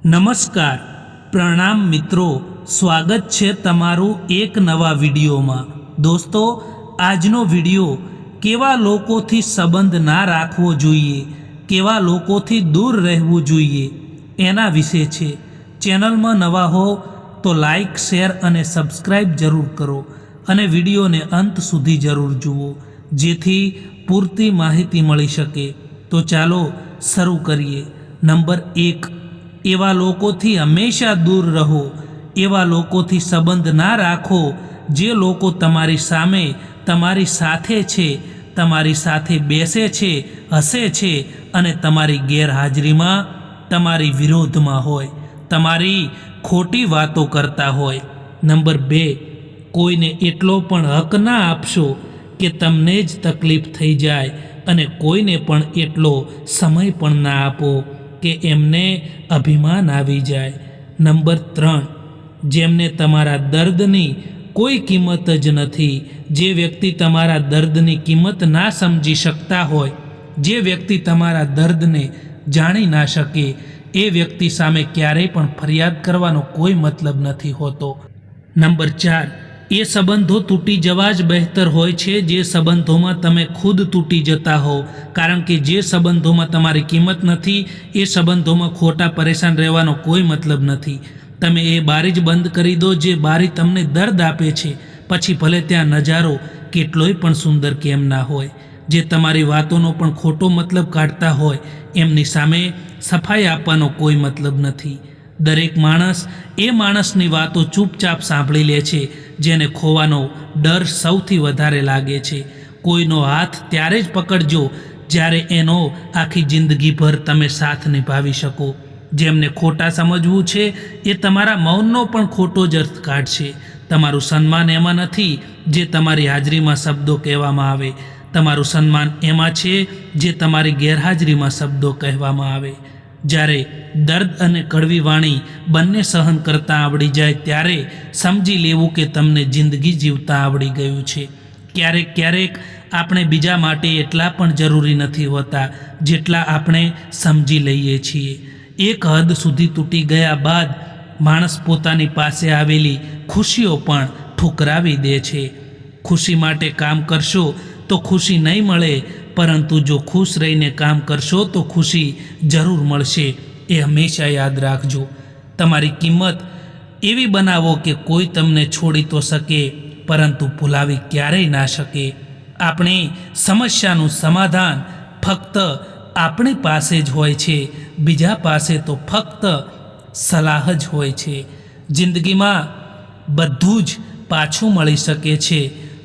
નમસ્કાર, પ્રણામ મિત્રો, સ્વાગત છે તમારું એક નવા વિડીયોમાં। દોસ્તો, આજનો વિડીયો કેવા લોકોથી સંબંધ ના રાખવો જોઈએ, કેવા લોકોથી દૂર રહેવું જોઈએ એના વિશે છે। ચેનલમાં નવા હો તો લાઈક, શેર અને સબસ્ક્રાઈબ જરૂર કરો અને વિડીયોને અંત સુધી જરૂર જુઓ, જેથી પૂરતી માહિતી મળી શકે। તો ચાલો શરૂ કરીએ। નંબર 1, એવા લોકોથી હંમેશા દૂર રહો। એવા લોકોથી સંબંધ ના રાખો જે લોકો તમારી સામે તમારી સાથે છે, તમારી સાથે બેસે છે, હસે છે અને તમારી ગેરહાજરીમાં તમારી વિરોધમાં હોય, તમારી ખોટી વાતો કરતા હોય। નંબર 2, કોઈને એટલો પણ હક ના આપશો કે તમને જ તકલીફ થઈ જાય અને કોઈને પણ એટલો સમય પણ ના આપો કે એમને અભિમાન આવી જાય। નંબર 3, જેમને તમારા દર્દની કોઈ કિંમત જ નથી, જે વ્યક્તિ તમારા દર્દની કિંમત ના સમજી શકતા હોય, જે વ્યક્તિ તમારા દર્દને જાણી ના શકે, એ વ્યક્તિ સામે ક્યારેય પણ ફરિયાદ કરવાનો કોઈ મતલબ નથી હોતો। નંબર 4, એ સંબંધો તૂટી જવા જ બહેતર હોય છે જે સંબંધોમાં તમે ખુદ તૂટી જતા હો, કારણ કે જે સંબંધોમાં તમારી કિંમત નથી એ સંબંધોમાં ખોટા પરેશાન રહેવાનો કોઈ મતલબ નથી। તમે એ બારી જ બંધ કરી દો જે બારી તમને દર્દ આપે છે, પછી ભલે ત્યાં નજારો કેટલોય પણ સુંદર કેમ ના હોય। જે તમારી વાતોનો પણ ખોટો મતલબ કાઢતા હોય એમની સામે સફાઈ આપવાનો કોઈ મતલબ નથી। દરેક માણસ એ માણસની વાતો ચૂપચાપ સાંભળી લે છે જેને ખોવાનો ડર સૌથી વધારે લાગે છે। કોઈનો હાથ ત્યારે જ પકડજો જ્યારે એનો આખી જિંદગીભર તમે સાથ નિભાવી શકો। જેમને ખોટા સમજવું છે એ તમારા મૌનનો પણ ખોટો જ અર્થ કાઢશે। તમારું સન્માન એમાં નથી જે તમારી હાજરીમાં શબ્દો કહેવામાં આવે, તમારું સન્માન એમાં છે જે તમારી ગેરહાજરીમાં શબ્દો કહેવામાં આવે। જ્યારે દર્દ અને કડવી વાણી બંને સહન કરતાં આવડી જાય ત્યારે સમજી લેવું કે તમને જિંદગી જીવતા આવડી ગયું છે। ક્યારેક આપણે બીજા માટે એટલા પણ જરૂરી નથી હોતા જેટલા આપણે સમજી લઈએ છીએ। એક હદ સુધી તૂટી ગયા બાદ માણસ પોતાની પાસે આવેલી ખુશીઓ પણ ઠુકરાવી દે છે। ખુશી માટે કામ કરશો તો ખુશી નહીં મળે, પરંતુ જો ખુશ રહીને કામ કરશો તો ખુશી જરૂર મળશે, એ હંમેશા યાદ રાખજો। તમારી કિંમત એવી બનાવો કે કોઈ તમને છોડી તો શકે પરંતુ ભૂલાવી ક્યારેય ના શકે। આપણી સમસ્યાનું સમાધાન ફક્ત આપણી પાસે જ હોય છે, બીજા પાસે તો ફક્ત સલાહ જ હોય છે। જિંદગીમાં બધું જ પાછું મળી શકે છે,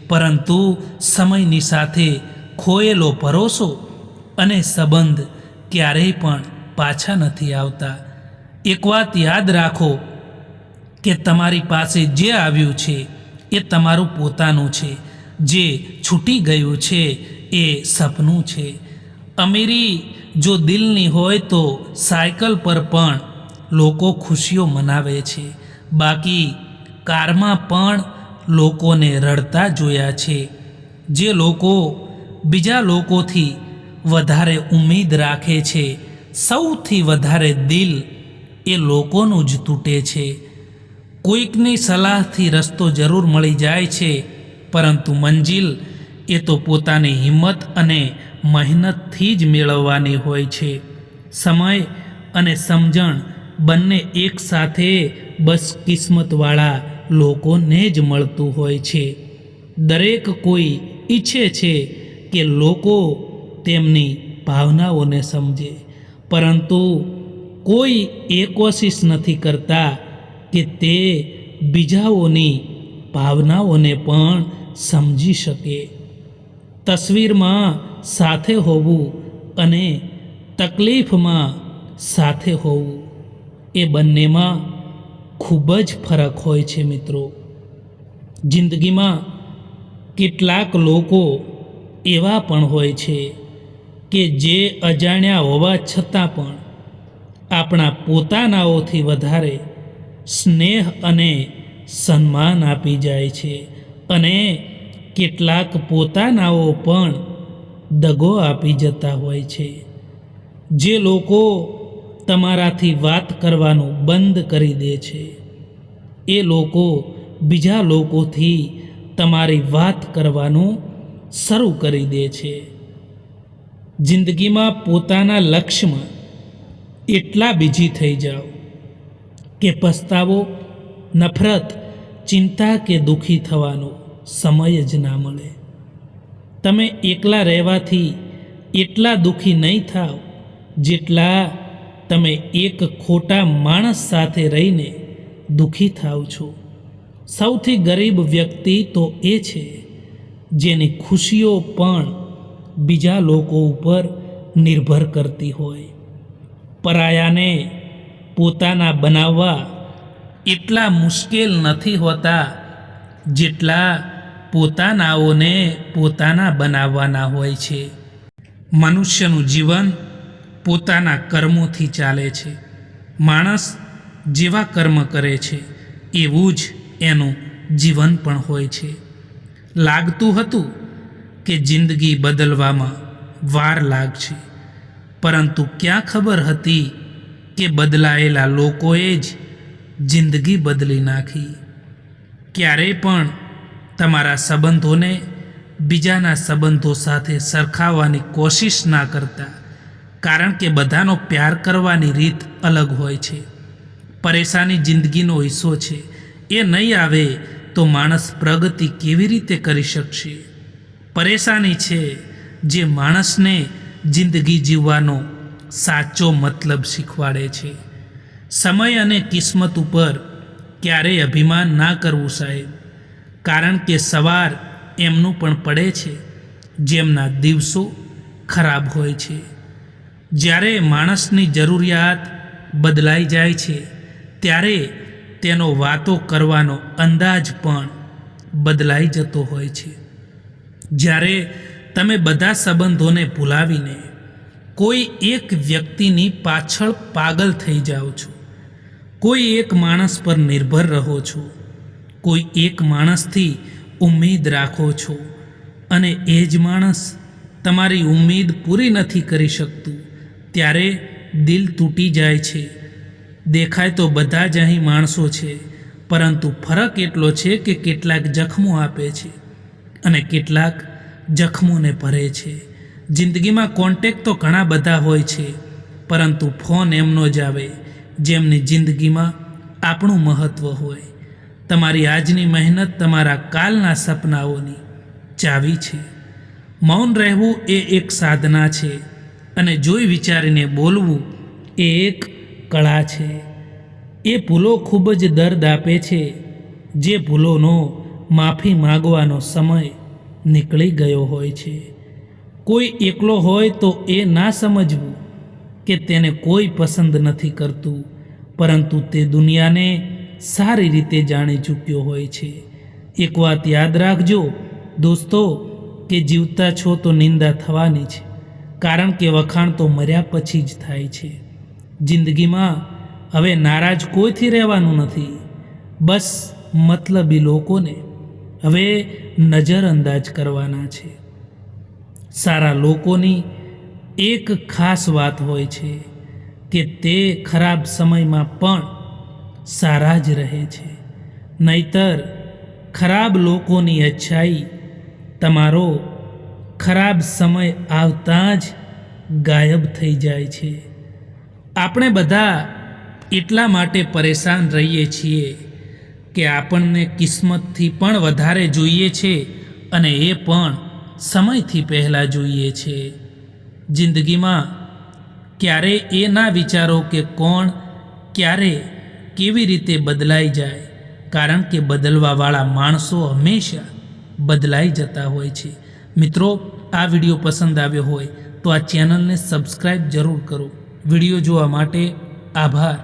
પરંતુ સમયની સાથે ખોયેલો ભરોસો અને સંબંધ ક્યારેય પણ પાછા નથી આવતા। એક વાત યાદ રાખો કે તમારી પાસે જે આવ્યું છે એ તમારું પોતાનું છે, જે છૂટી ગયું છે એ સપનું છે। અમીરી જો દિલની હોય તો સાયકલ પર પણ લોકો ખુશીઓ મનાવે છે, બાકી કારમાં પણ લોકોને રડતા જોયા છે। જે લોકો બીજા લોકોથી વધારે ઉમ્મીદ રાખે છે, સૌથી વધારે દિલ એ લોકોનું જ તૂટે છે। કોઈકની સલાહથી રસ્તો જરૂર મળી જાય છે, પરંતુ મંજિલ એ તો પોતાની હિંમત અને મહેનતથી જ મેળવવાની હોય છે। સમય અને સમજણ બંને એકસાથે બસ કિસ્મતવાળા લોકોને જ મળતું હોય છે। દરેક કોઈ ઈચ્છે છે કે લોકો તેમની ભાવનાઓને સમજે, પરંતુ કોઈ એ કોશિશ નથી કરતા કે તે બીજાઓની ભાવનાઓને પણ સમજી શકે। તસવીરમાં સાથે હોવું અને તકલીફમાં સાથે હોવું એ બંનેમાં ખૂબ જ ફરક હોય છે મિત્રો। જિંદગીમાં કેટલાક લોકો એવા પણ હોય છે કે જે અજાણ્યા હોવા છતાં પણ આપણા પોતાનાઓથી વધારે સ્નેહ અને સન્માન આપી જાય છે, અને કેટલાક પોતાનાઓ પણ દગો આપી જતા હોય છે। જે લોકો તમારાથી વાત કરવાનું બંધ કરી દે છે. એ લોકો બીજા લોકોથી તમારી વાત કરવાનું શરૂ કરી દે છે. જિંદગીમાં પોતાના લક્ષ્યમાં એટલા બીજી થઈ જાઓ કે પસ્તાવો, નફરત, ચિંતા કે દુઃખી થવાનો સમય જ ના મળે. તમે એકલા રહેવાથી એટલા દુઃખી નહીં થાવ જેટલા તમે એક ખોટા માણસ સાથે રહીને દુઃખી થાવ છો. સૌથી ગરીબ વ્યક્તિ તો એ છે જેની ખુશીઓ પણ બીજા લોકો ઉપર નિર્ભર કરતી હોય. પરાયાને પોતાના બનાવવા એટલા મુશ્કેલ નથી હોતા જેટલા પોતાનાઓને પોતાના બનાવવાના હોય છે. મનુષ્યનું જીવન પોતાના કર્મોથી ચાલે છે. માણસ જેવા કર્મ કરે છે એવું જ એનું જીવન પણ હોય છે. લાગતું હતું કે જિંદગી બદલવામાં વાર લાગશે, પરંતુ ક્યાં ખબર હતી કે બદલાયેલા લોકોએ જ જિંદગી બદલી નાખી. ક્યારેય પણ તમારા સંબંધોને બીજાના સંબંધો સાથે સરખાવવાની કોશિશ ના કરતા, કારણ કે બધાનો પ્યાર કરવાની રીત અલગ હોય છે. પરેશાની જિંદગીનો હિસ્સો છે. એ નહીં આવે તો માણસ પ્રગતિ કેવી રીતે કરી શકશે? પરેશાની છે જે માણસને જિંદગી જીવવાનો સાચો મતલબ શીખવાડે છે. સમય અને કિસ્મત ઉપર ક્યારેય અભિમાન ના કરવું સાહેબ, કારણ કે સવાર એમનું પણ પડે છે જેમના દિવસો ખરાબ હોય છે. જ્યારે માણસની જરૂરિયાત બદલાઈ જાય છે ત્યારે તેનો વાતો કરવાનો અંદાજ પણ બદલાઈ જતો હોય છે. જ્યારે તમે બધા સંબંધોને ભૂલાવીને કોઈ એક વ્યક્તિની પાછળ પાગલ થઈ જાઓ છો, કોઈ એક માણસ પર નિર્ભર રહો છો, કોઈ એક માણસથી ઉમ્મીદ રાખો છો અને એ જ માણસ તમારી ઉમ્મીદ પૂરી નથી કરી શકતું, ત્યારે દિલ તૂટી જાય છે. દેખાય તો બધા જ અહીં માણસો છે, પરંતુ ફરક એટલો છે કે કેટલાક જખમો આપે છે અને કેટલાક જખમોને ભરે છે. જિંદગીમાં કોન્ટેક્ટ તો ઘણા બધા હોય છે, પરંતુ ફોન એમનો જ આવે જેમની જિંદગીમાં આપણું મહત્ત્વ હોય. તમારી આજની મહેનત તમારા કાલના સપનાઓની ચાવી છે. મૌન રહેવું એ એક સાધના છે અને જોઈ વિચારીને બોલવું એ એક કળા છે. એ ભૂલો ખૂબ જ દર્દ આપે છે જે ભૂલોનો માફી માગવાનો સમય નીકળી ગયો હોય છે. કોઈ એકલો હોય તો એ ના સમજવું કે તેને કોઈ પસંદ નથી કરતું, પરંતુ તે દુનિયાને સારી રીતે જાણી ચૂક્યો હોય છે. એક વાત યાદ રાખજો દોસ્તો, કે જીવતા છો તો નિંદા થવાની છે, કારણ કે વખાણ તો મર્યા પછી જ થાય છે. જિંદગીમાં હવે નારાજ કોઈથી રહેવાનું નથી. બસ મતલબી લોકોને હવે નજરઅંદાજ કરવાના છે. સારા લોકોની એક ખાસ વાત હોય છે કે તે ખરાબ સમયમાં પણ સારા જ રહે છે, નહીતર ખરાબ લોકોની અચ્છાઈ તમારો ખરાબ સમય આવતાં જ ગાયબ થઈ જાય છે. આપણે બધા એટલા માટે પરેશાન રહીએ છીએ કે આપણને કિસ્મતથી પણ વધારે જોઈએ છે અને એ પણ સમયથી પહેલાં જોઈએ છે. જિંદગીમાં ક્યારે એ ના વિચારો કે કોણ ક્યારે કેવી રીતે બદલાઈ જાય, કારણ કે બદલવાવાળા માણસો હંમેશા બદલાઈ જતા હોય છે. મિત્રો, આ વિડીયો પસંદ આવ્યો હોય તો આ ચેનલને સબસ્ક્રાઈબ જરૂર કરો. વિડીયો જોવા માટે આભાર.